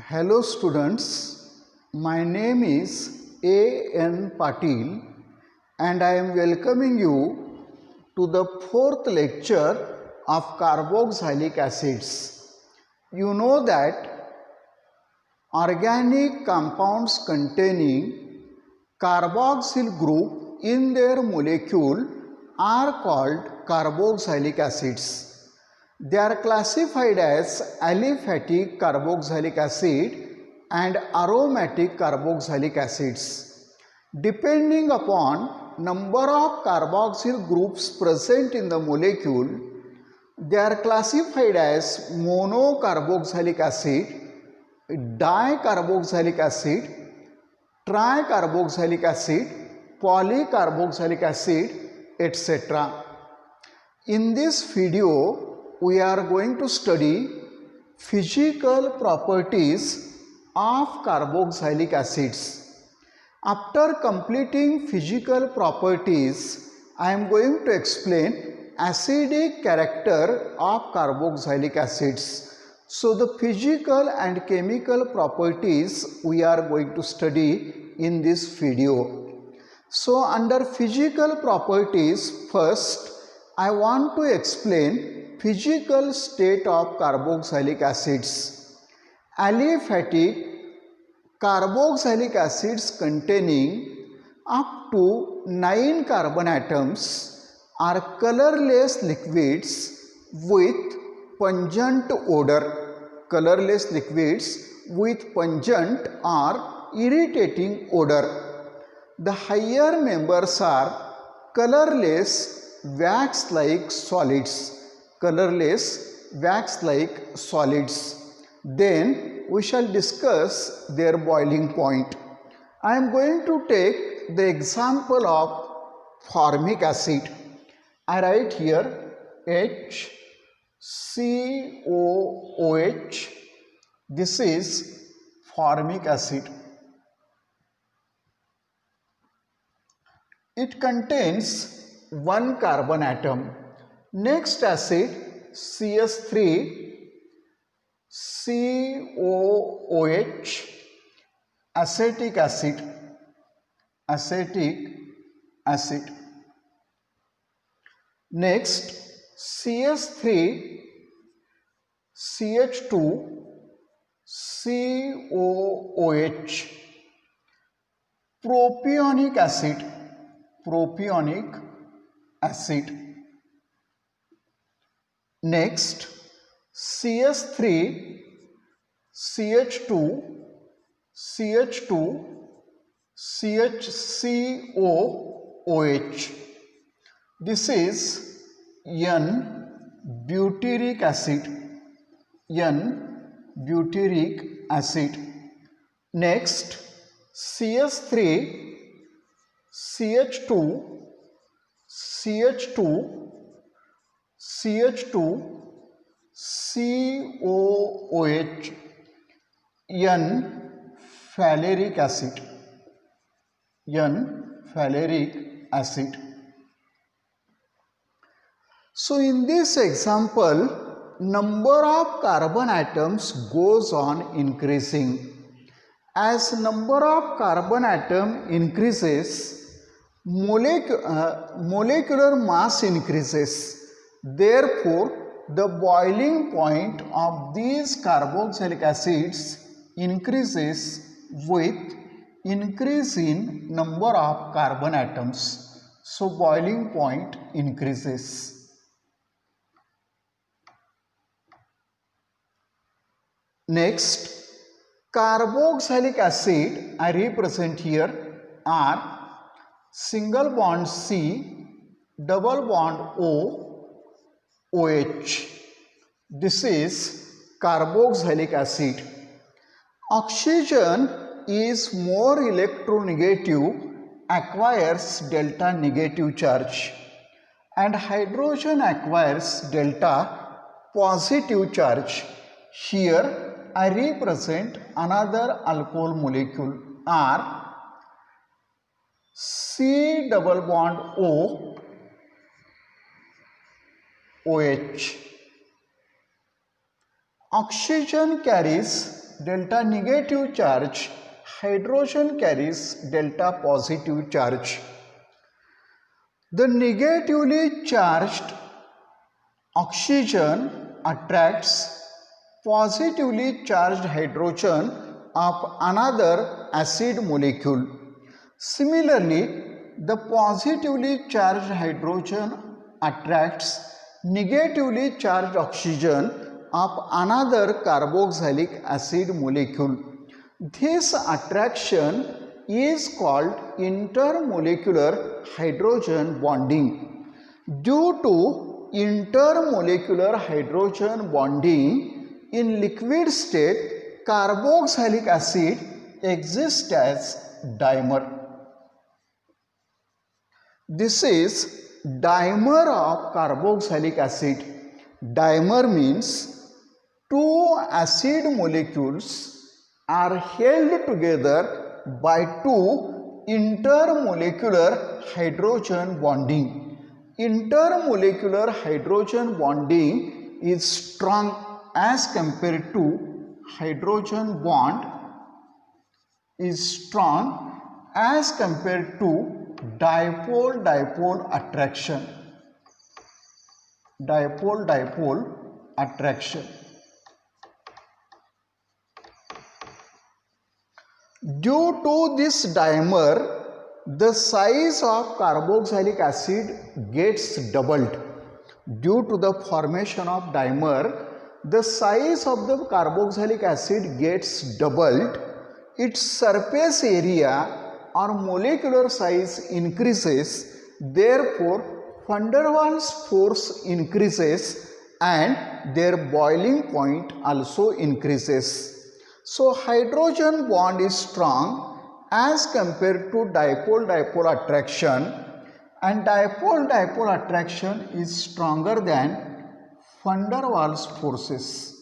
Hello students, my name is A.N. Patil and I am welcoming you to the fourth lecture of carboxylic acids. You know that organic compounds containing carboxyl group in their molecule are called carboxylic acids. They are classified as aliphatic carboxylic acid and aromatic carboxylic acids. Depending upon number of carboxyl groups present in the molecule, they are classified as monocarboxylic acid, dicarboxylic acid, tricarboxylic acid, polycarboxylic acid, etc. In this video, we are going to study physical properties of carboxylic acids. After completing physical properties, I am going to explain acidic character of carboxylic acids. So the physical and chemical properties we are going to study in this video. So under physical properties, first I want to explain physical state of carboxylic acids. Aliphatic carboxylic acids containing up to 9 carbon atoms are colorless liquids with pungent odor. Colorless liquids with pungent or irritating odor. The higher members are colorless wax-like solids. Colorless wax-like solids. Then we shall discuss their boiling point. I am going to take the example of formic acid. I write here HCOOH. This is formic acid. It contains one carbon atom. Next acid CS3COOH, acetic acid. Acetic acid. Next CS3CH2COOH, propionic acid. Propionic acid. Next CS3CH2CH2CHCOOH. This is N-butyric acid. N-butyric acid. Next CS3CH2COOH, N-phaleric acid. N-phaleric acid. So in this example, number of carbon atoms goes on increasing. As number of carbon atom increases, molecular mass increases. Therefore, the boiling point of these carboxylic acids increases with increase in number of carbon atoms. So, boiling point increases. Next, carboxylic acid I represent here are single bond C, double bond O, OH. This is carboxylic acid. Oxygen is more electronegative, acquires delta negative charge, and hydrogen acquires delta positive charge. Here I represent another alcohol molecule R, C double bond O, OH. Oxygen carries delta negative charge, hydrogen carries delta positive charge. The negatively charged oxygen attracts positively charged hydrogen of another acid molecule. Similarly, the positively charged hydrogen attracts negatively charged oxygen of another carboxylic acid molecule. This attraction is called intermolecular hydrogen bonding. Due to intermolecular hydrogen bonding in liquid state, carboxylic acid exists as dimer. This is dimer of carboxylic acid. Dimer means two acid molecules are held together by two intermolecular hydrogen bonding. Intermolecular hydrogen bonding is strong as compared to hydrogen bond is strong as compared to dipole-dipole attraction. Dipole-dipole attraction. Due to this dimer, the size of carboxylic acid gets doubled. Due to the formation of dimer, the size of the carboxylic acid gets doubled. Its surface area or molecular size increases, therefore van der Waals force increases and their boiling point also increases. So hydrogen bond is strong as compared to dipole-dipole attraction, and dipole-dipole attraction is stronger than van der Waals forces.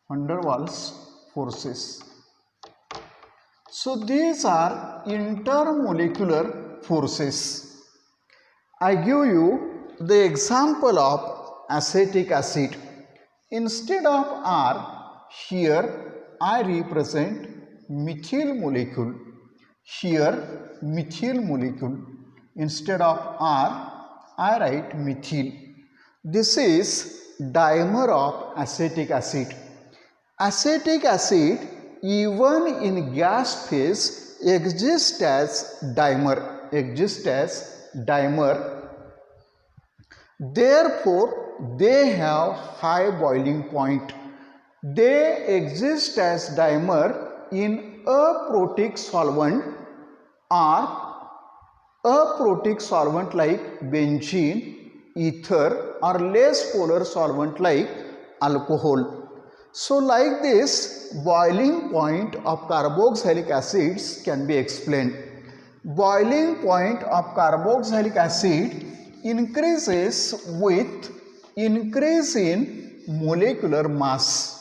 Van der Waals forces. So these are intermolecular forces. I give you the example of acetic acid. Instead of R, here I represent methyl molecule. Here methyl molecule. Instead of R, I write methyl. This is dimer of acetic acid. Acetic acid, even in gas phase, exists as dimer. Therefore, they have high boiling point. They exist as dimer in aprotic solvent or aprotic solvent like benzene, ether, or less polar solvent like alcohol. So like this, boiling point of carboxylic acids can be explained. Boiling point of carboxylic acid increases with increase in molecular mass.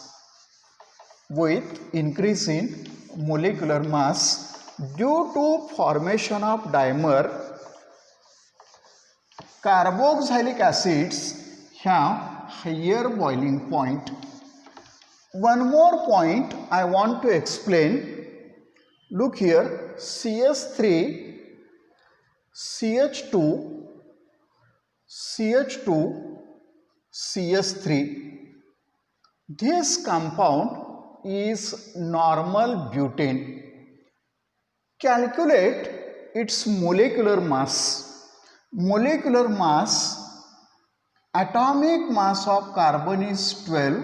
With increase in molecular mass due to formation of dimer, carboxylic acids have higher boiling point. One more point I want to explain. Look here, CH3, CH2, CH2, CH3. This compound is normal butane. Calculate its molecular mass. Molecular mass, atomic mass of carbon is 12,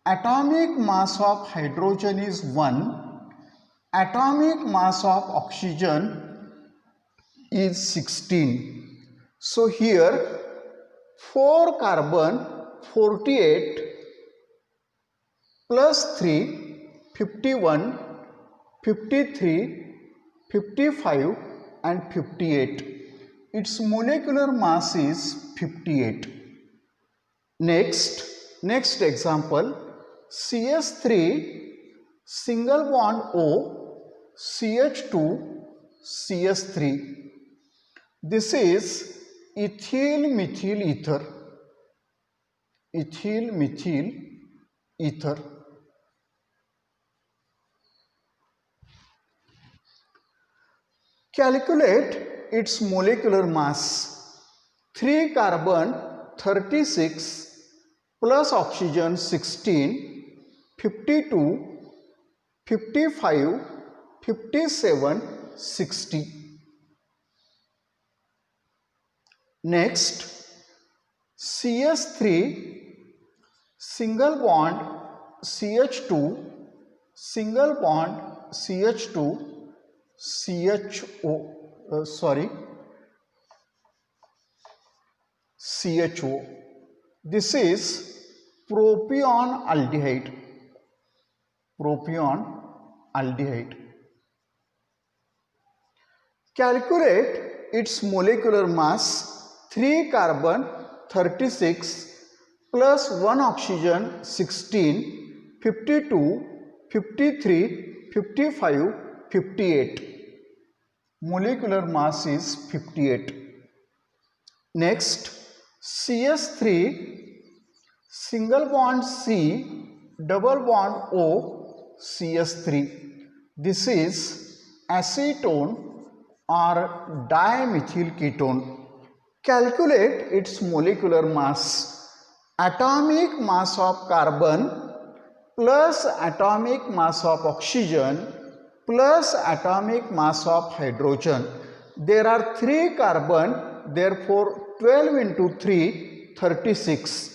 atomic mass of hydrogen is 1, atomic mass of oxygen is 16. So here 4 carbon 48 plus 3 51, 53, 55 and 58. Its molecular mass is 58. Next example, CH3 single bond O, CH2, CH3. This is ethyl methyl ether. Ethyl methyl ether. Calculate its molecular mass. 3 carbon 36 plus oxygen 16, 52, 55, 57, 60. Next, CS3 single bond CH2 single bond CH2 CHO. This is propion aldehyde. Calculate its molecular mass. 3 carbon 36 plus 1 oxygen 16, 52, 53, 55, 58. Molecular mass is 58. Next, CS3 single bond C double bond O CS3. This is acetone or dimethyl ketone. Calculate its molecular mass. Atomic mass of carbon plus atomic mass of oxygen plus atomic mass of hydrogen. There are 3 carbon, therefore 12 into 3, 36.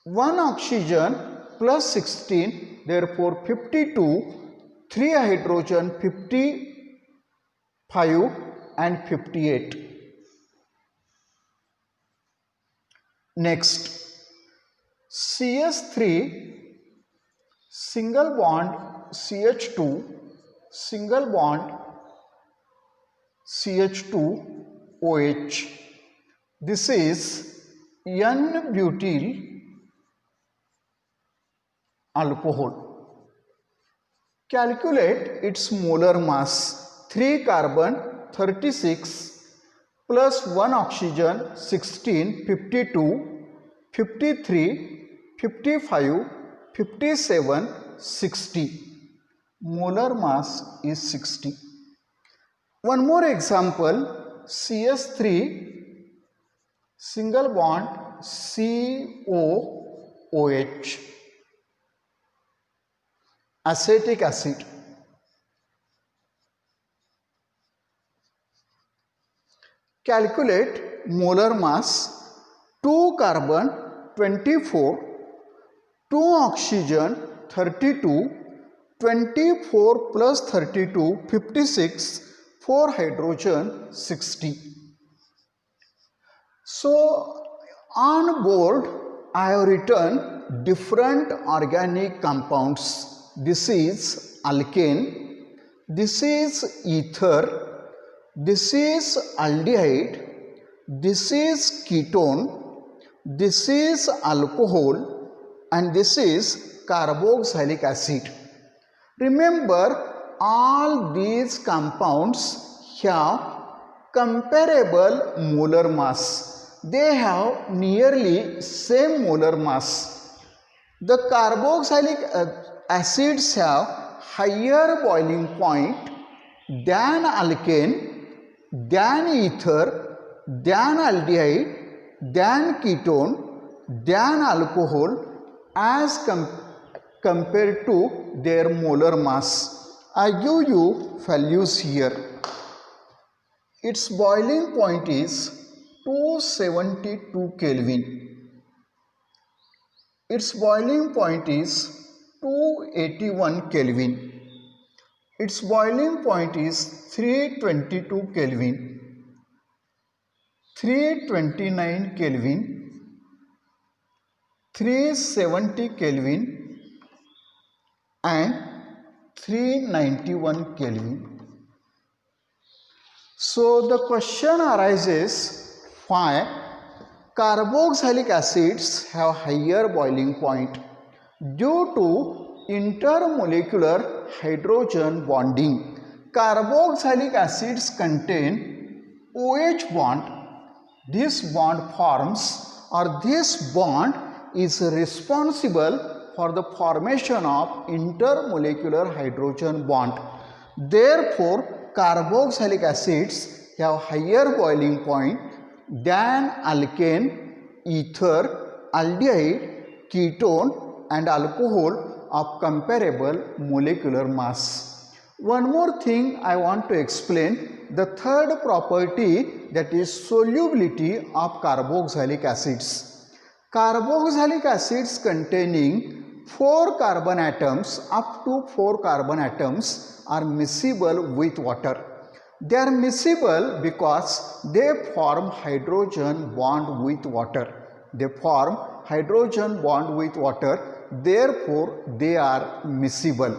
1 oxygen plus 16, therefore 52. 3 hydrogen, 55 and 58. Next, CS3 single bond CH2 single bond CH2OH. This is N-butyl alcohol. Calculate its molar mass. 3 carbon 36 plus 1 oxygen 16, 52, 53, 55, 57, 60. Molar mass is 60. One more example, CS3 single bond COOH, acetic acid. Calculate molar mass. 2 carbon 24, 2 oxygen 32, 24 plus 32 56, 4 hydrogen 60. So on board I have written different organic compounds. This is alkane, this is ether, this is aldehyde, this is ketone, this is alcohol, and this is carboxylic acid. Remember, all these compounds have comparable molar mass. They have nearly same molar mass. The carboxylic acids have higher boiling point than alkane, than ether, than aldehyde, than ketone, than alcohol as compared to their molar mass. I give you values here. Its boiling point is 272 Kelvin. Its boiling point is 281 Kelvin. Its boiling point is 322 Kelvin, 329 Kelvin, 370 Kelvin and 391 Kelvin. So the question arises, why carboxylic acids have higher boiling point? Due to intermolecular hydrogen bonding. Carboxylic acids contain OH bond. This bond forms, or this bond is responsible for the formation of intermolecular hydrogen bond. Therefore, carboxylic acids have higher boiling point than alkane, ether, aldehyde, ketone and alcohol of comparable molecular mass. One more thing I want to explain, the third property, that is solubility of carboxylic acids. Carboxylic acids containing 4 carbon atoms, up to 4 carbon atoms, are miscible with water. They are miscible because they form hydrogen bond with water. They form hydrogen bond with water, therefore they are miscible.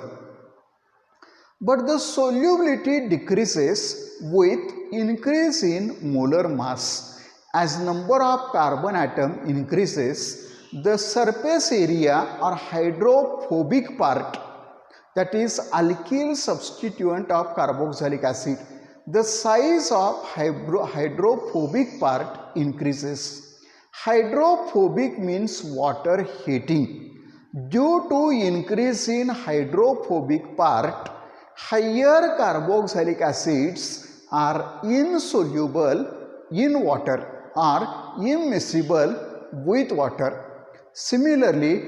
But the solubility decreases with increase in molar mass. As number of carbon atom increases, the surface area or hydrophobic part, that is alkyl substituent of carboxylic acid, the size of hydrophobic part increases. Hydrophobic means water hating. Due to increase in hydrophobic part, higher carboxylic acids are insoluble in water or immiscible with water. Similarly,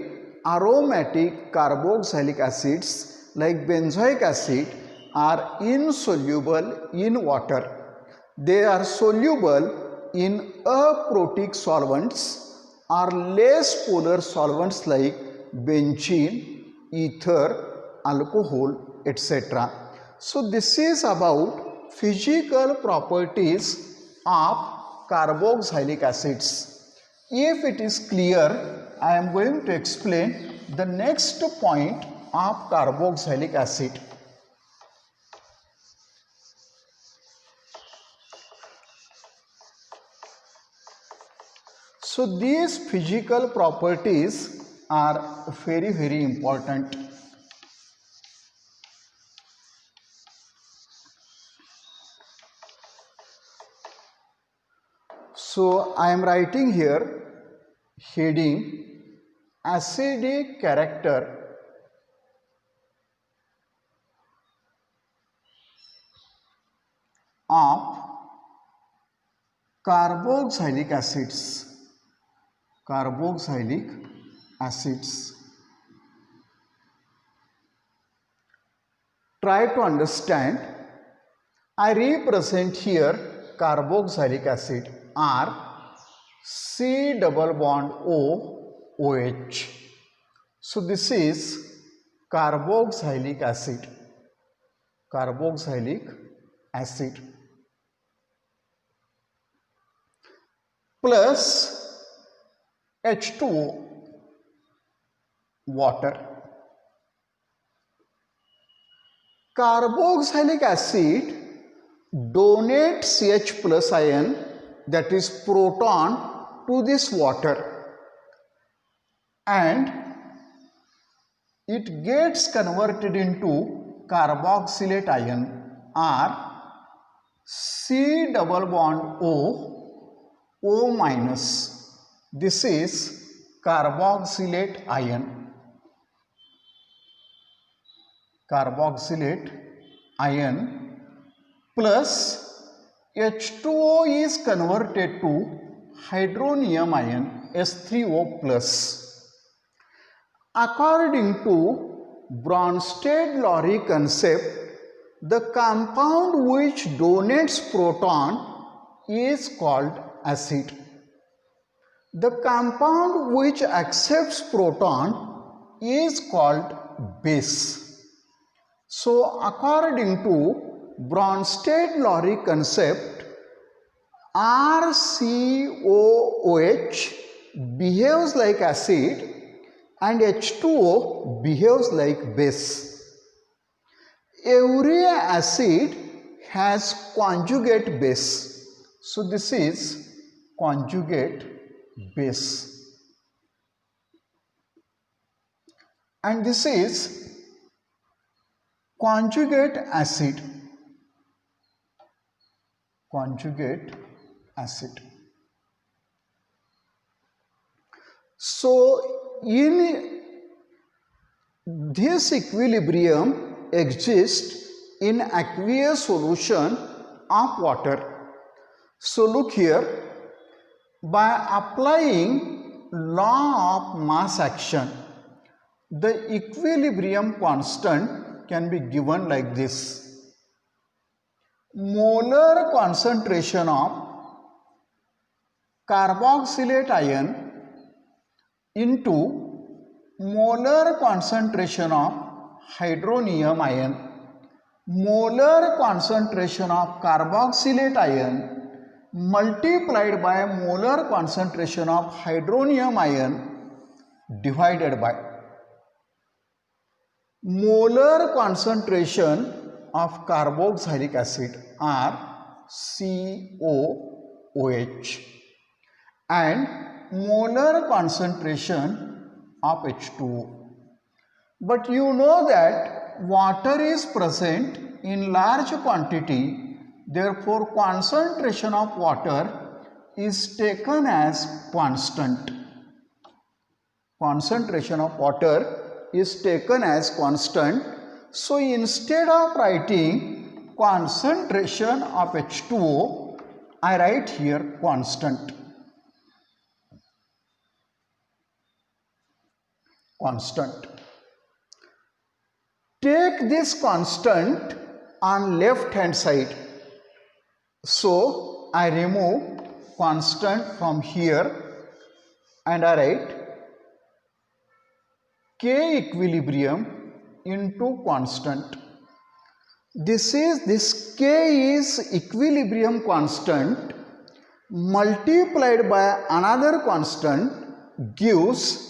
aromatic carboxylic acids like benzoic acid are insoluble in water. They are soluble in aprotic solvents or less polar solvents like benzene, ether, alcohol, etc. So this is about physical properties of carboxylic acids. If it is clear, I am going to explain the next point of carboxylic acid. So these physical properties are very important. So I am writing here heading acidic character of carboxylic acids. Carboxylic acids. Try to understand. I represent here carboxylic acid R C double bond O OH. So this is carboxylic acid. Carboxylic acid plus H2O water. Carboxylic acid donates CH plus ion, that is proton, to this water and it gets converted into carboxylate ion or C double bond O minus. This is carboxylate ion. Carboxylate ion plus H2O is converted to hydronium ion S3O plus. According to Bronsted-Lowry concept, the compound which donates proton is called acid. The compound which accepts proton is called base. So according to Bronsted-Lowry concept, RCOOH behaves like acid and H2O behaves like base. Every acid has conjugate base. So this is conjugate base. And this is conjugate acid. Conjugate acid. So in this equilibrium exists in aqueous solution of water. So look here, by applying law of mass action, the equilibrium constant can be given like this. Molar concentration of carboxylate ion into molar concentration of hydronium ion. Molar concentration of carboxylate ion multiplied by molar concentration of hydronium ion divided by molar concentration of carboxylic acid or COOH and molar concentration of H2O. But you know that water is present in large quantity, therefore concentration of water is taken as constant. Concentration of water is taken as constant. So instead of writing concentration of H2O, I write here constant. Constant. Take this constant on left hand side. So I remove constant from here and I write K equilibrium into constant. This K is equilibrium constant multiplied by another constant gives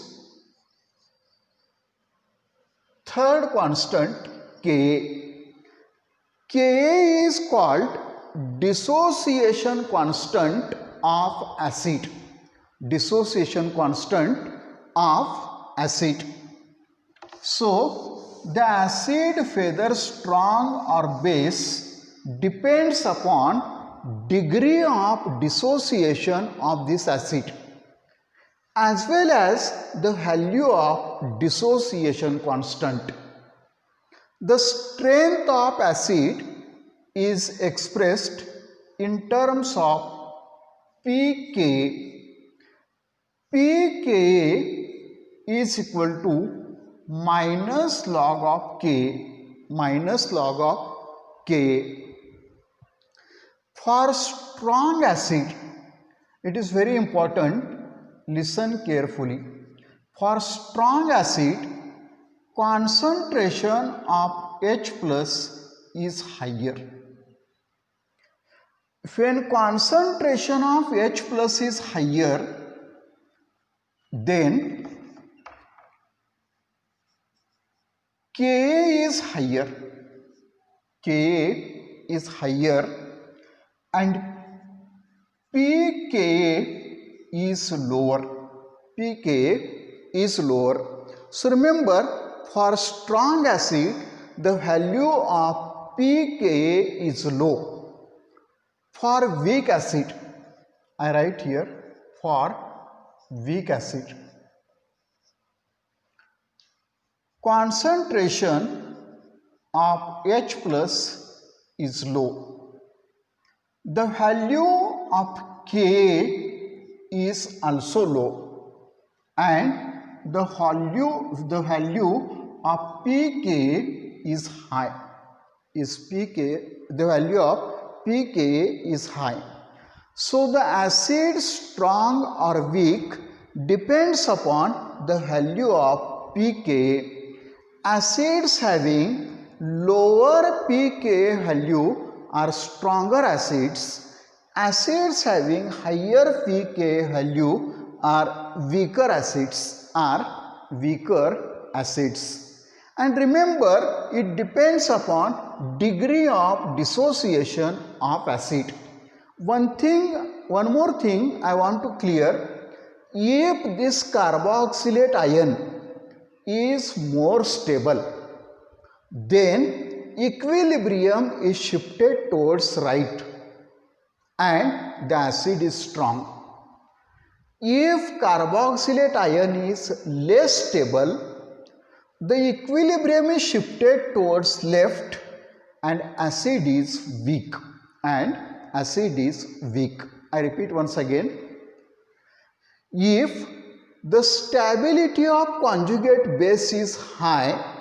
third constant Ka. Ka is called dissociation constant of acid. Dissociation constant of acid. So the acid, whether strong or base, depends upon degree of dissociation of this acid as well as the value of dissociation constant. The strength of acid is expressed in terms of pKa. pKa is equal to minus log of K, minus log of Ka. For strong acid, it is very important, listen carefully. For strong acid, concentration of H plus is higher. When concentration of H plus is higher, then Ka is higher, Ka is higher and pKa is lower, pKa is lower. So remember, for strong acid, the value of pKa is low. For weak acid, I write here for weak acid, concentration of H plus is low. The value of Ka is also low and the value of pKa is high. The value of pKa is high. So the acid strong or weak depends upon the value of pKa. Acids having lower pKa value are stronger acids. Acids having higher pKa value are weaker acids. And remember, it depends upon degree of dissociation of acid. One more thing I want to clear. If this carboxylate ion is more stable, then equilibrium is shifted towards right and the acid is strong. If carboxylate ion is less stable, the equilibrium is shifted towards left and acid is weak. And acid is weak. I repeat once again. If the stability of conjugate base is high,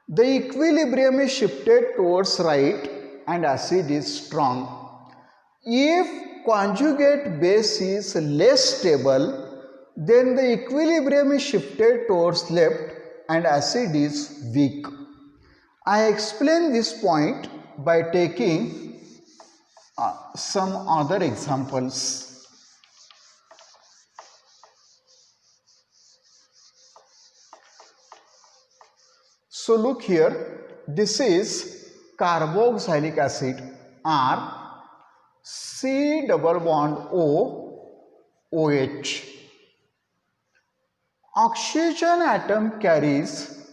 the equilibrium is shifted towards right and acid is strong. If conjugate base is less stable, then the equilibrium is shifted towards left and acid is weak. I explain this point by taking some other examples. So look here, this is carboxylic acid R, C double bond O, OH. Oxygen atom carries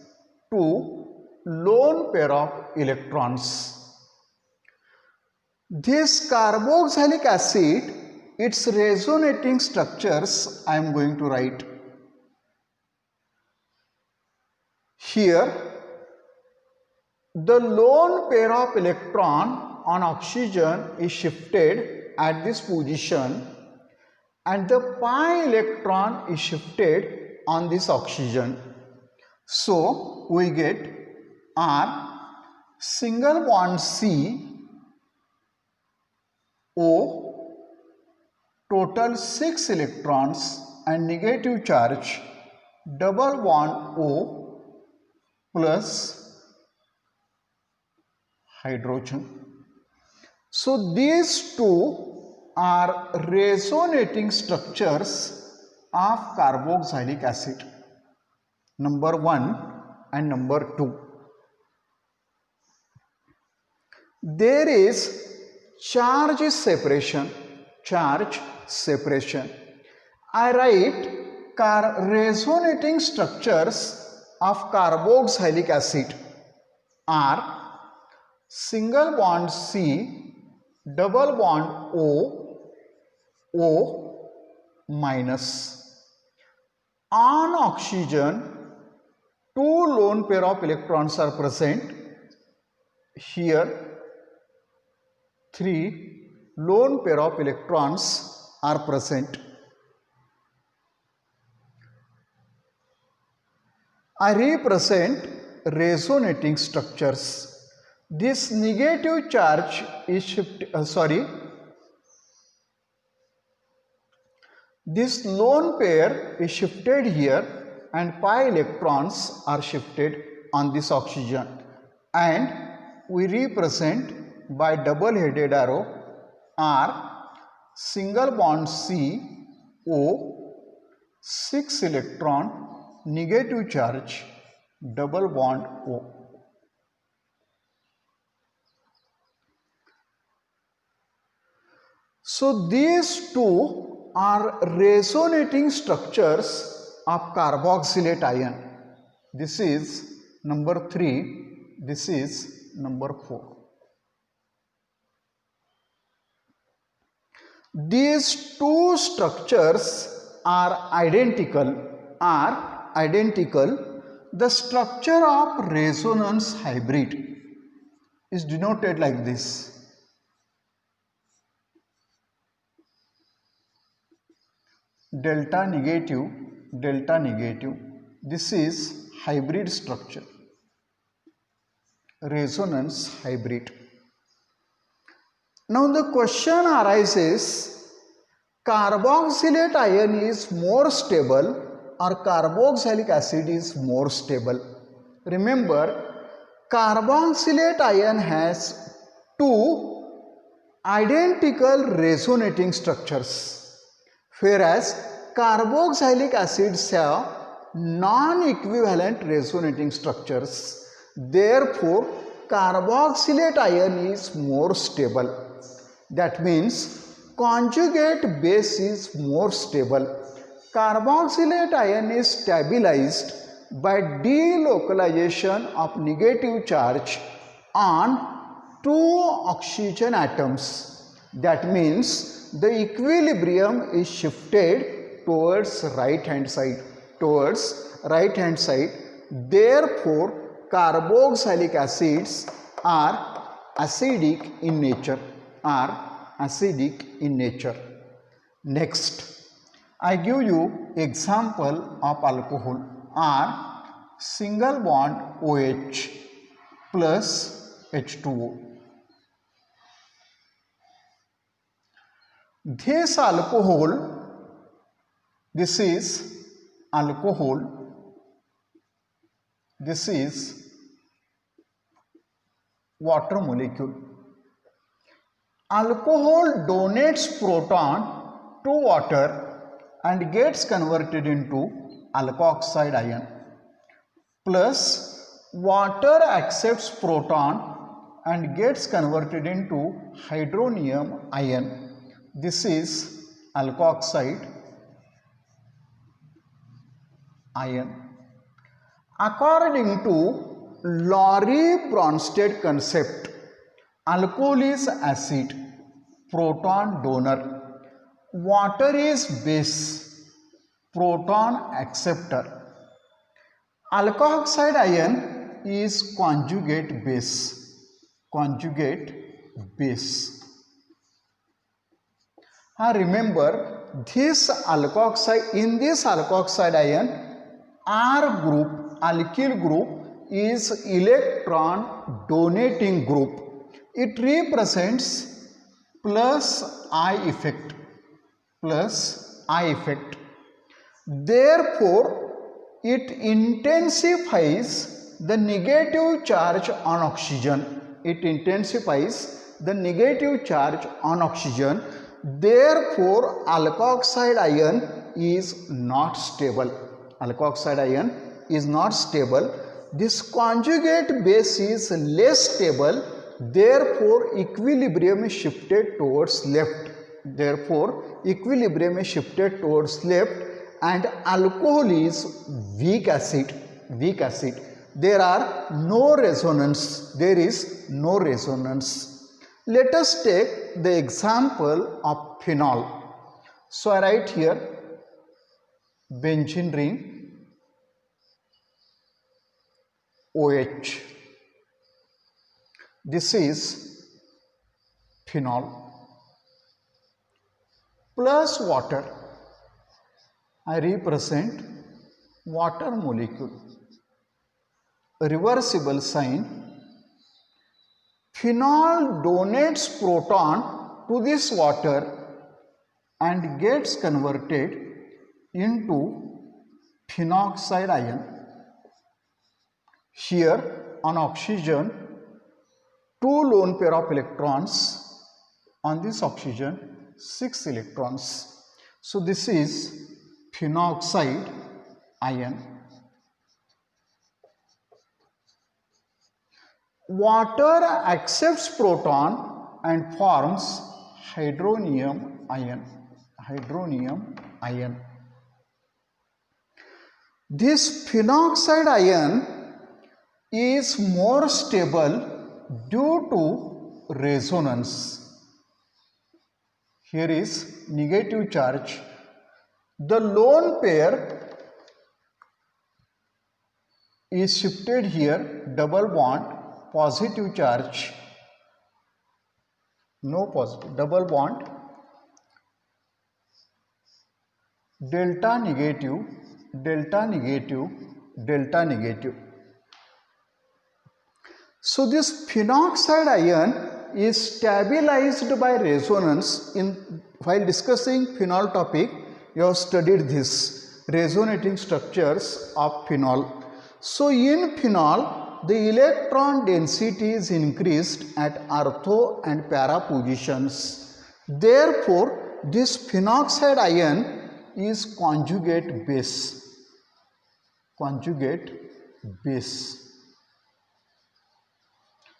two lone pair of electrons. This carboxylic acid, its resonating structures I am going to write. Here, the lone pair of electron on oxygen is shifted at this position and the pi electron is shifted on this oxygen. So, we get R single bond C O, total 6 electrons and negative charge, double bond O plus hydrogen. So these two are resonating structures of carboxylic acid, number 1 and number 2. There is charge separation. I write resonating structures of carboxylic acid are single bond C, double bond O, O minus. On oxygen, two lone pair of electrons are present. Here, 3 lone pair of electrons are present. I represent resonating structures. This negative charge is this lone pair is shifted here and pi electrons are shifted on this oxygen, and we represent by double headed arrow R single bond C O, 6 electron, negative charge, double bond O. So these two are resonating structures of carboxylate ion. This is number 3, this is number 4. These two structures are identical. The structure of resonance hybrid is denoted like this. Delta negative, this is hybrid structure, resonance hybrid. Now the question arises, carboxylate ion is more stable or carboxylic acid is more stable? Remember, carboxylate ion has two identical resonating structures, whereas carboxylic acids have non-equivalent resonating structures. Therefore, carboxylate ion is more stable. That means conjugate base is more stable. Carboxylate ion is stabilized by delocalization of negative charge on two oxygen atoms. That means the equilibrium is shifted towards right hand side. Therefore, carboxylic acids are acidic in nature, are acidic in nature. Next, I give you example of alcohol are single bond OH plus H2O. This is alcohol, this is water molecule. Alcohol donates proton to water and gets converted into alkoxide ion, plus water accepts proton and gets converted into hydronium ion. This is alkoxide ion. According to Lorey-Bronsted concept, alcohol is acid, proton donor, water is base, proton acceptor. Alkoxide ion is conjugate base, remember this alkoxide, in this alkoxide ion, R group, alkyl group is electron donating group. It represents plus I effect, Therefore, it intensifies the negative charge on oxygen. Therefore, alkoxide ion is not stable. This conjugate base is less stable. Therefore, equilibrium is shifted towards left. And alcohol is weak acid. There is no resonance. Let us take the example of phenol. So I write here benzene ring OH. This is phenol plus water. I represent water molecule. Reversible sign. Phenol donates proton to this water and gets converted into phenoxide ion. Here on oxygen, 2 lone pair of electrons, on this oxygen 6 electrons. So this is phenoxide ion. Water accepts proton and forms hydronium ion. This phenoxide ion is more stable due to resonance. Here is negative charge. The lone pair is shifted here, double bond, positive charge, no positive, double bond, delta negative. So this phenoxide ion is stabilized by resonance. While discussing phenol topic, you have studied this resonating structures of phenol. So in phenol, the electron density is increased at ortho and para positions. Therefore, this phenoxide ion is conjugate base.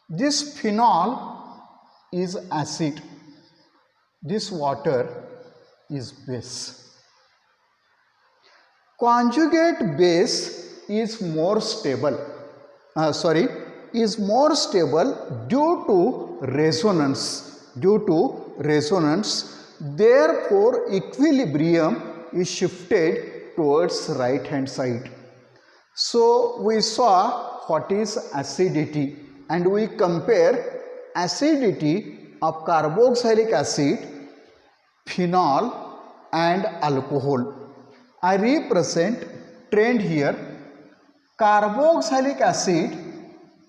This phenol is acid. This water is base. Conjugate base is more stable. Due to resonance. Therefore, equilibrium is shifted towards right hand side. So we saw what is acidity and we compare acidity of carboxylic acid, phenol and alcohol. I represent trend here. Carboxylic acid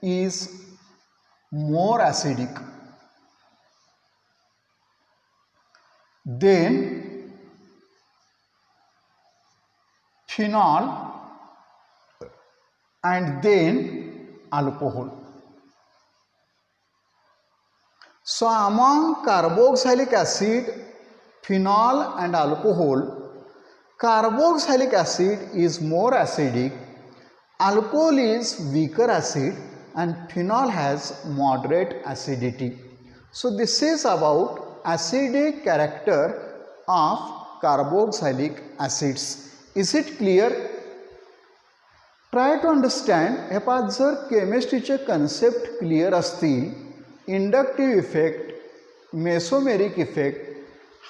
is more acidic. Then phenol and then alcohol. So among carboxylic acid, phenol and alcohol, carboxylic acid is more acidic, alcohol is weaker acid and phenol has moderate acidity. So this is about acidic character of carboxylic acids. Is it clear? Try to understand. हे पाच जर केमिस्ट्रीचे concept clear असतील, inductive effect, mesomeric effect,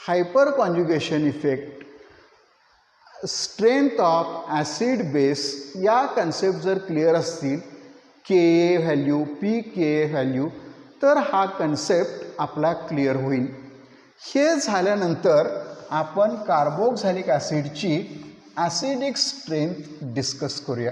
hyper conjugation effect, strength of acid base या concept जर clear असतील, के value, P के value, तर हा कन्सेप्ट आपला क्लिअर होईल. हे झाल्यानंतर आपण कार्बोक्झिलिक ॲसिडची ॲसिडिक स्ट्रेंथ डिस्कस करूया.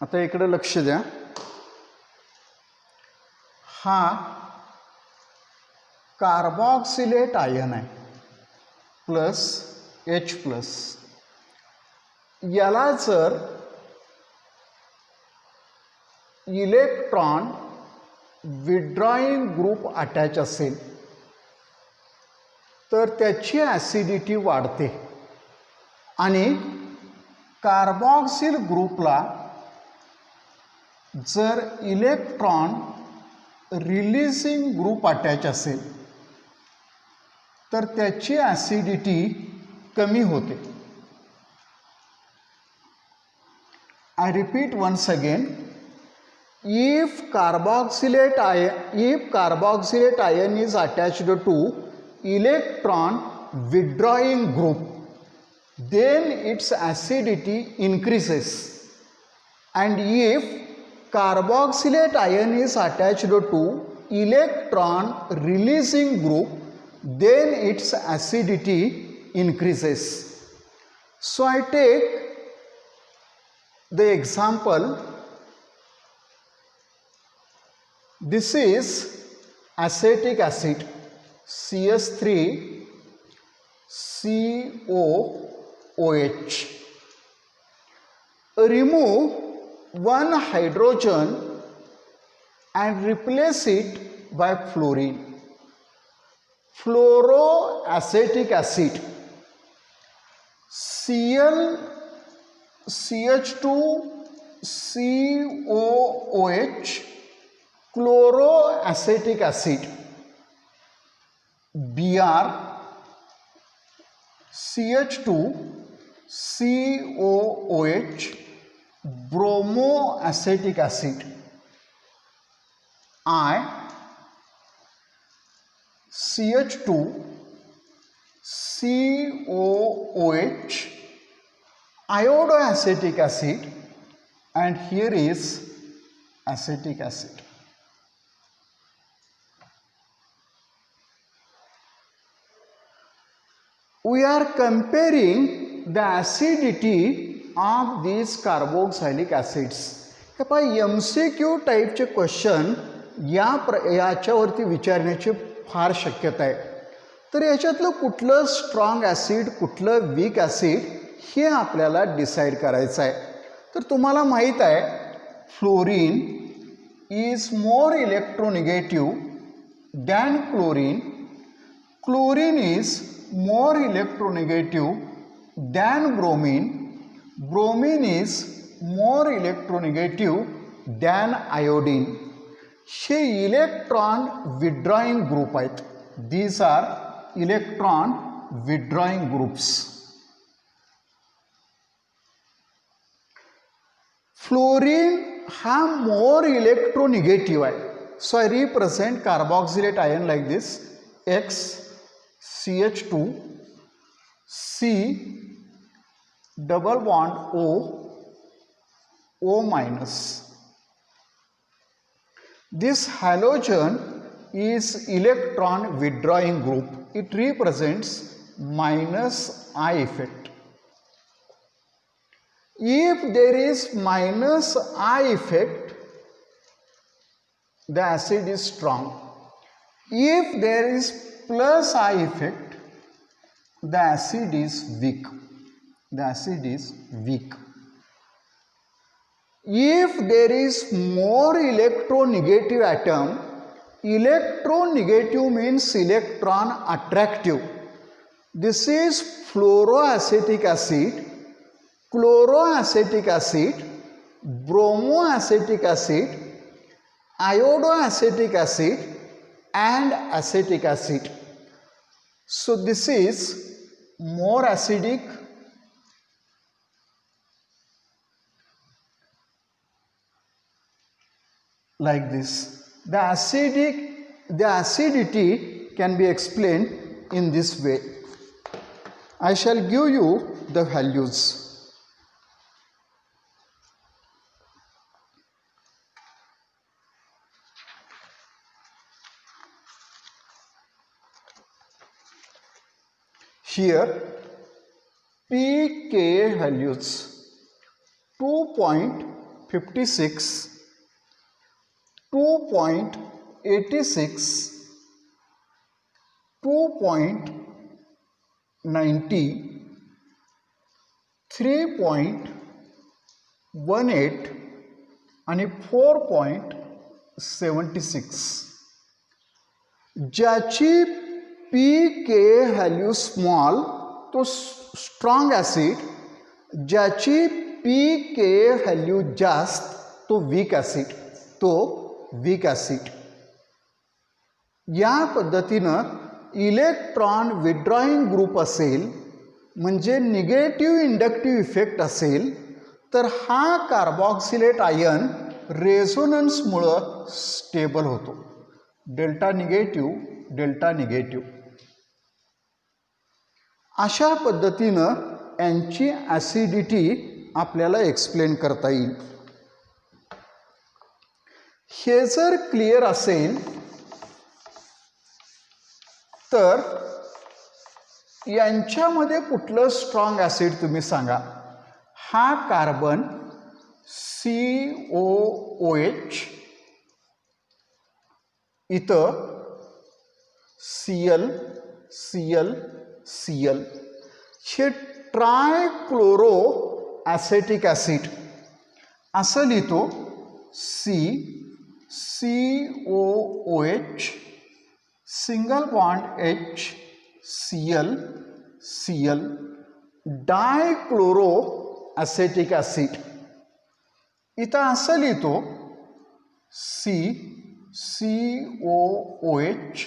आता इकडे लक्ष द्या. हा कार्बॉक्सिलेट आयन आहे प्लस H प्लस. याला जर इलेक्ट्रॉन विड्रॉइंग ग्रुप अटॅच असेल तर त्याची ॲसिडिटी वाढते आणि कार्बॉक्सिल ग्रुपला जर इलेक्ट्रॉन रिलीजिंग ग्रुप अटॅच असेल तर त्याची ॲसिडिटी कमी होते. I repeat once again. If carboxylate ion is attached to electron withdrawing group, then its acidity increases, and if carboxylate ion is attached to electron releasing group, then its acidity increases. So I take the example. This is acetic acid CS3 COOH. Remove one hydrogen and replace it by fluorine. Fluoroacetic acid CH2COOH, chloroacetic acid Br CH2COOH, bromoacetic acid I CH2COOH, iodoacetic acid, and here is acetic acid. We are comparing the acidity of these carboxylic acids. हे पहा MCQ टाईपचे question याच्यावरती विचारण्याची फार शक्यता आहे. तर याच्यातलं कुठलं strong acid कुठलं weak acid हे आपल्याला डिसाईड करायचं आहे. तर तुम्हाला माहीत आहे fluorine is more electronegative than chlorine. Chlorine is more electronegative than bromine. Bromine is more electronegative than iodine. हे इलेक्ट्रॉन विड्रॉइंग ग्रुप आहेत. These are electron withdrawing groups. Fluorine हा मोर इलेक्ट्रोनिगेटिव्ह आहे. So I represent carboxylate ion like this. X CH2 C double bond O minus. This halogen is electron withdrawing group. It represents minus I effect. If there is minus I effect, the acid is strong. If there is plus I effect, the acid is weak. The acid is weak. If there is more electronegative atom, electronegative means electron attractive. This is fluoroacetic acid, chloroacetic acid, bromoacetic acid, iodoacetic acid, and acetic acid. So this is more acidic, like this. The acidity can be explained in this way. I shall give you the values. Here pK values 2.56, 2.86, 2.90, 3.18 आणि 4.76. ज्याची pK value small तो strong acid, ज्याची pK value जास्त तो week acid. या पद्धतीनं electron withdrawing group असेल म्हणजे निगेटिव्ह इंडक्टिव्ह इफेक्ट असेल तर हा कार्बॉक्सिलेट आयन रेझोनन्समुळं स्टेबल होतो. Delta negative. अशा पद्धतीनं यांची ॲसिडिटी आपल्याला एक्सप्लेन करता येईल. हे जर क्लिअर असेल तर यांच्यामध्ये कुठलं स्ट्रॉंग ॲसिड तुम्ही सांगा. हा कार्बन COOH, इथं Cl. हे ट्रायक्लोरो ॲसेटिक ॲसिड असं लिहितो. COOH single bond HCl डायक्लोरो acetic acid. इथं असं लिहितो COOH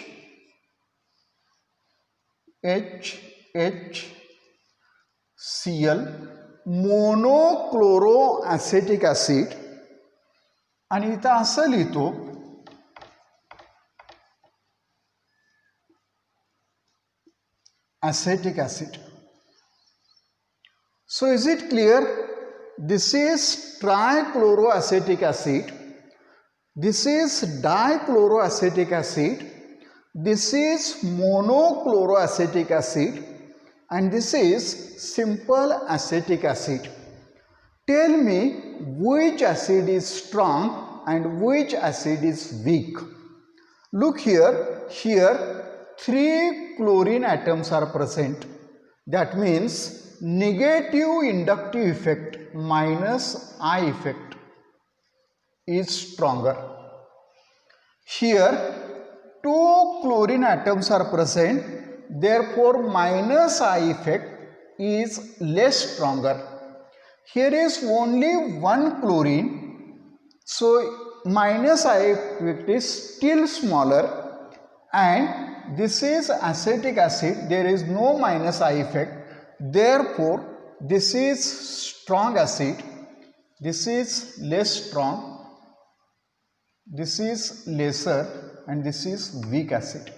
HCl monochloro acetic acid. आणि इथं असं लिहितो acetic acid. So is it clear? This is trichloroacetic acid, this is dichloroacetic acid, this is monochloroacetic acid, and this is simple acetic acid. Tell me which acid is strong and which acid is weak. Look here, 3 chlorine atoms are present. That means negative inductive effect minus I effect is stronger. Here 2 chlorine atoms are present, therefore minus I effect is less stronger. Here is only 1 chlorine, so minus I effect is still smaller, and this is acetic acid, there is no minus I effect. Therefore, this is strong acid, this is less strong, this is lesser, and this is weak acid.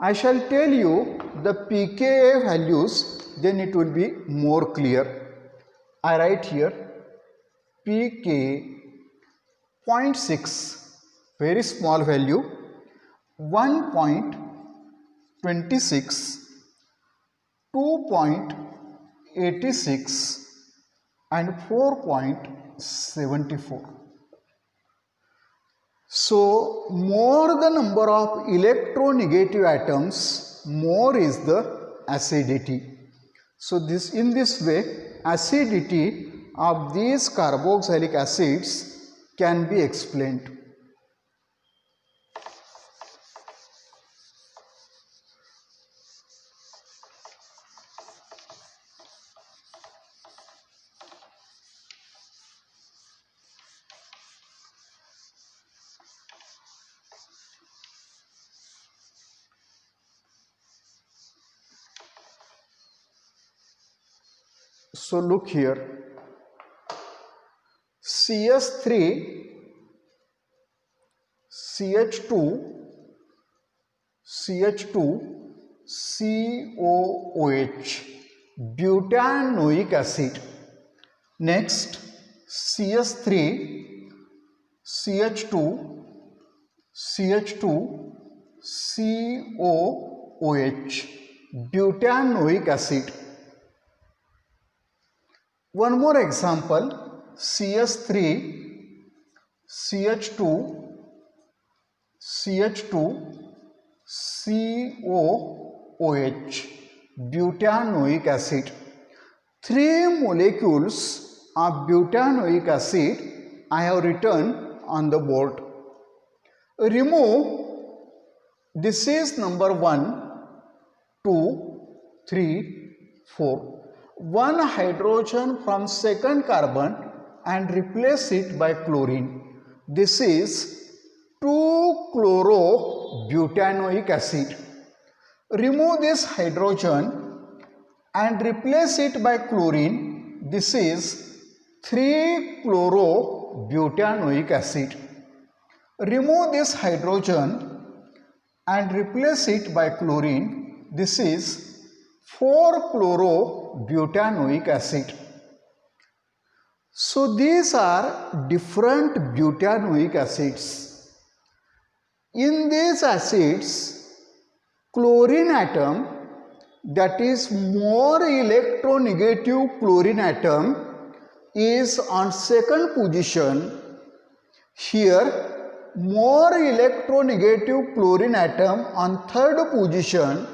I shall tell you the pKa values, then it will be more clear. I write here pK 0.6, very small value, 1.26, 2.86 and 4.74. So, more the number of electronegative atoms, more is the acidity. So, in this way, acidity of these carboxylic acids can be explained. So, look here, CS3, CH2, CH2, COOH, butanoic acid. Next, CS3, CH2, CH2, COOH, butanoic acid. One more example, CS3, CH2, CH2, COOH, butanoic acid. 3 molecules of butanoic acid I have written on the board. Remove, this is number 1, 2, 3, 4. One hydrogen from second carbon and replace it by chlorine. This is 2-chlorobutanoic acid. Remove this hydrogen and replace it by chlorine. This is 3-chlorobutanoic acid. Remove this hydrogen and replace it by chlorine. This is 4-chlorobutanoic acid. So these are different butanoic acids. In these acids, chlorine atom, that is more electronegative chlorine atom, is on second position. Here, more electronegative chlorine atom on third position,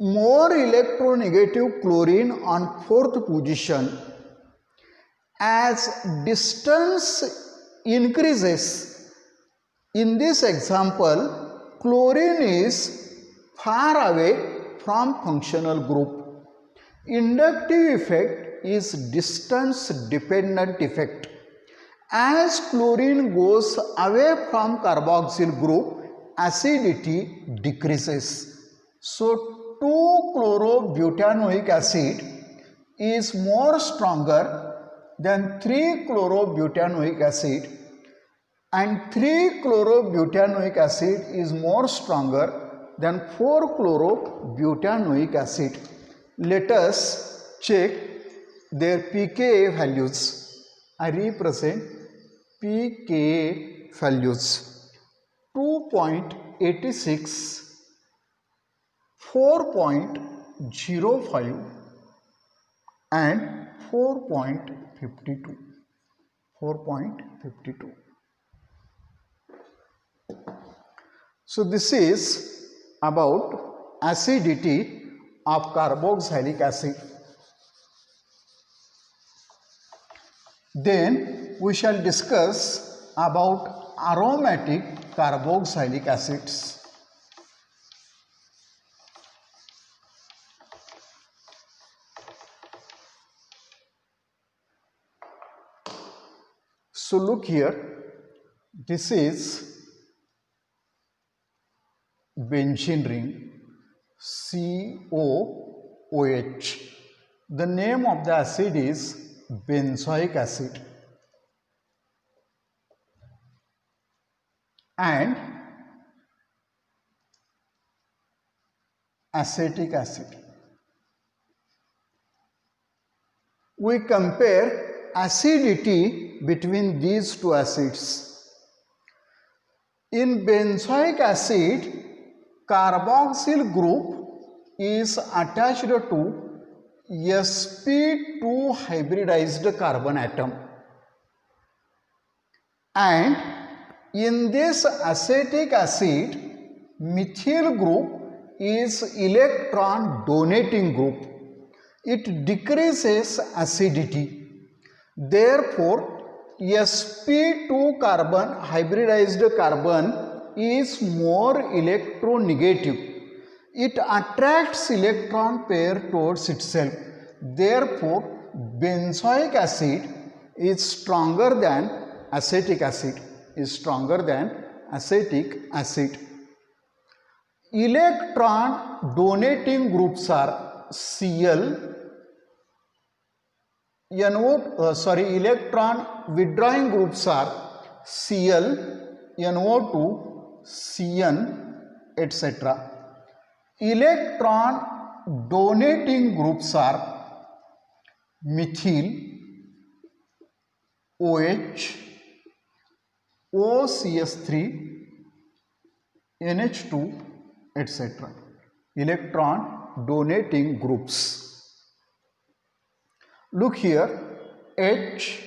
more electronegative chlorine on fourth position. As distance increases, in this example, chlorine is far away from functional group. Inductive effect is distance dependent effect. As chlorine goes away from carboxyl group, acidity decreases. So 2-chlorobutanoic acid is more stronger than 3-chlorobutanoic acid, and 3-chlorobutanoic acid is more stronger than 4-chlorobutanoic acid. Let us check their pKa values. I represent pKa values. 2.86, 4.05 and 4.52. 4.52. So this is about acidity of carboxylic acid. Then we shall discuss about aromatic carboxylic acids. So look here, This is benzene ring, COOH. The name of the acid is benzoic acid. And acetic acid. We compare acidity between these two acids. In benzoic acid, carboxyl group is attached to sp2 hybridized carbon atom, and in this acetic acid, methyl group is electron donating group. It decreases acidity. Therefore, sp2 carbon hybridized carbon is more electronegative. It attracts electron pair towards itself. Therefore, benzoic acid is stronger than acetic acid. Electron donating groups are electron withdrawing groups are Cl, NO2, Cn, etc. Electron donating groups are methyl, OH, OCS3, NH2, etc. Electron donating groups. Look here, HCOOH.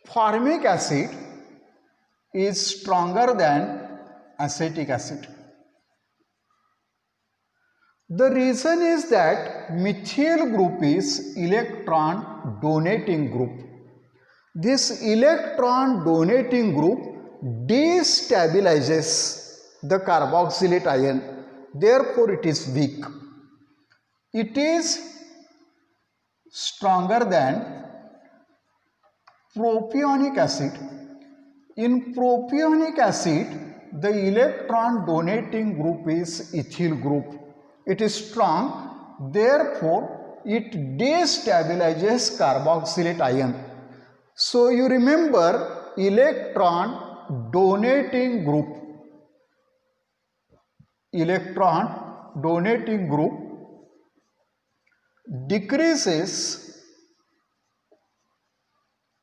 Formic acid is stronger than acetic acid. The reason is that methyl group is electron donating group. This electron donating group destabilizes the carboxylate ion. Therefore, it is weak. It is stronger than propionic acid. In propionic acid, the electron donating group is ethyl group. It is strong, therefore it destabilizes carboxylate ion. So you remember, electron donating group decreases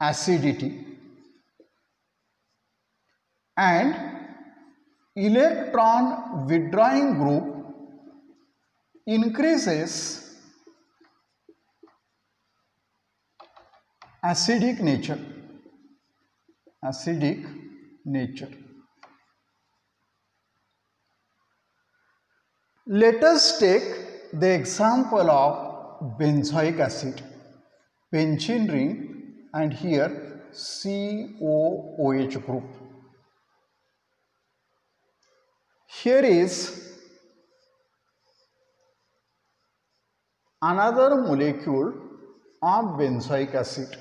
acidity, and electron withdrawing group increases acidic nature. Let us take the example of benzoic acid, benzene ring, and here COOH group. Here is another molecule of benzoic acid.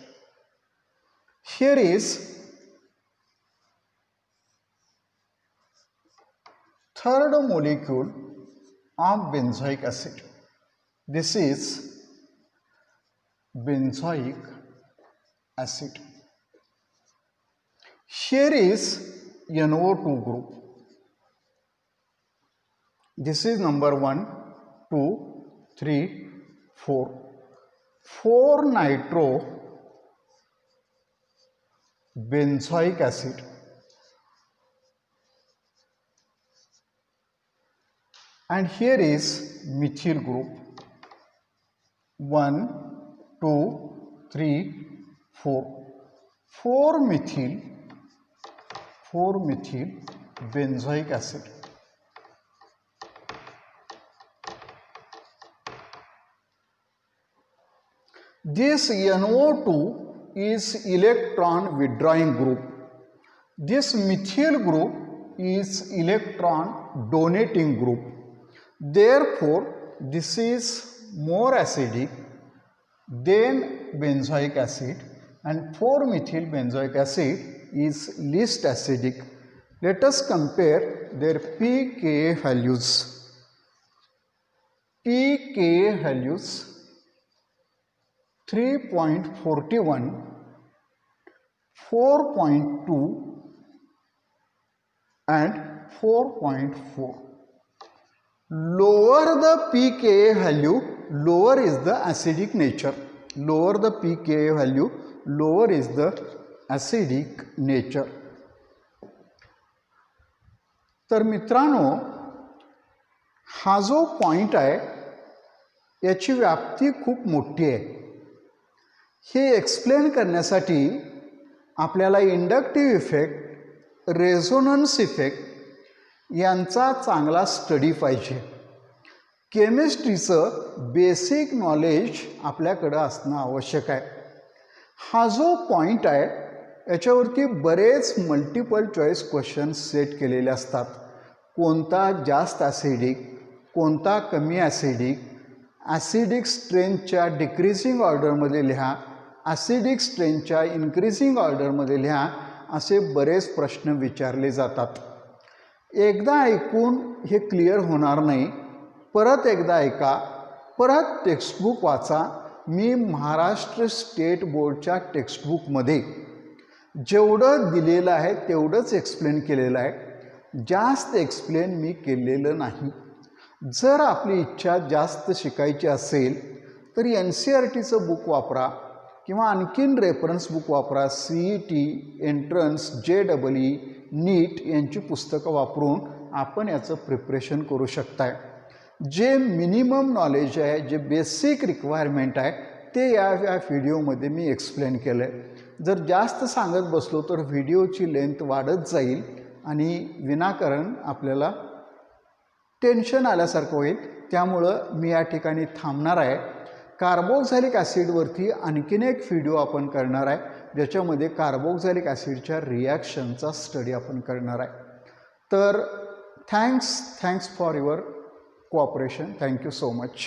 Here is third molecule of benzoic acid. This is benzoic acid. Here is NO2 group. This is number 1, 2, 3, 4. 4 nitro benzoic acid. And here is methyl group. 1, 2, 3, 4. 4 methyl benzoic acid. This NO2 is electron withdrawing group. This methyl group is electron donating group. Therefore, this is more acidic than benzoic acid. and 4-methyl benzoic acid is least acidic. Let us compare their pKa values. pKa values 3.41, 4.2 and 4.4. Lower the pKa value, lower is the acidic nature. Lower the pKa value, lower is the acidic nature. तर मित्रांनो, हा जो point आहे याची व्याप्ती खूप मोठी आहे. हे एक्सप्लेन करण्यासाठी आपल्याला इंडक्टिव्ह इफेक्ट, रेझोनन्स इफेक्ट यांचा चांगला स्टडी पाहिजे. केमिस्ट्रीचं बेसिक नॉलेज आपल्याकडं असणं आवश्यक आहे. हा जो पॉइंट आहे याच्यावरती बरेच मल्टिपल चॉईस क्वेश्चन्स सेट केलेले असतात. कोणता जास्त ॲसिडिक, कोणता कमी ॲसिडिक, ॲसिडिक स्ट्रेंथच्या डिक्रीजिंग ऑर्डरमध्ये लिहा, ॲसिडिक स्ट्रेंथच्या इन्क्रीजिंग ऑर्डरमध्ये लिहा, असे बरेच प्रश्न विचारले जातात. एकदा ऐकून हे क्लिअर होणार नाही. परत एकदा ऐका, परत टेक्स्टबुक वाचा. मी महाराष्ट्र स्टेट बोर्डच्या टेक्स्टबुकमध्ये जेवढं दिलेलं आहे तेवढंच एक्सप्लेन केलेलं आहे. जास्त एक्सप्लेन मी केलेलं नाही. जर आपली इच्छा जास्त शिकायची असेल तर NCERTचं बुक वापरा किंवा आणखीन रेफरन्स बुक वापरा. CET, एंट्रन्स, JEE, नीट यांची पुस्तकं वापरून आपण याचं प्रिपरेशन करू शकताय. जे मिनिमम नॉलेज आहे, जे बेसिक रिक्वायरमेंट आहे ते या व्हिडिओमध्ये मी एक्सप्लेन केलं आहे. जर जास्त सांगत बसलो तर व्हिडिओची लेंथ वाढत जाईल आणि विनाकारण आपल्याला टेन्शन आल्यासारखं होईल. त्यामुळं मी या ठिकाणी थांबणार आहे. कार्बोक्झॅलिक ॲसिडवरती आणखीन एक व्हिडिओ आपण करणार आहे, ज्याच्यामध्ये कार्बोक्झॅलिक ॲसिडच्या रिॲक्शनचा स्टडी आपण करणार आहे. तर thanks for your cooperation. Thank you so much.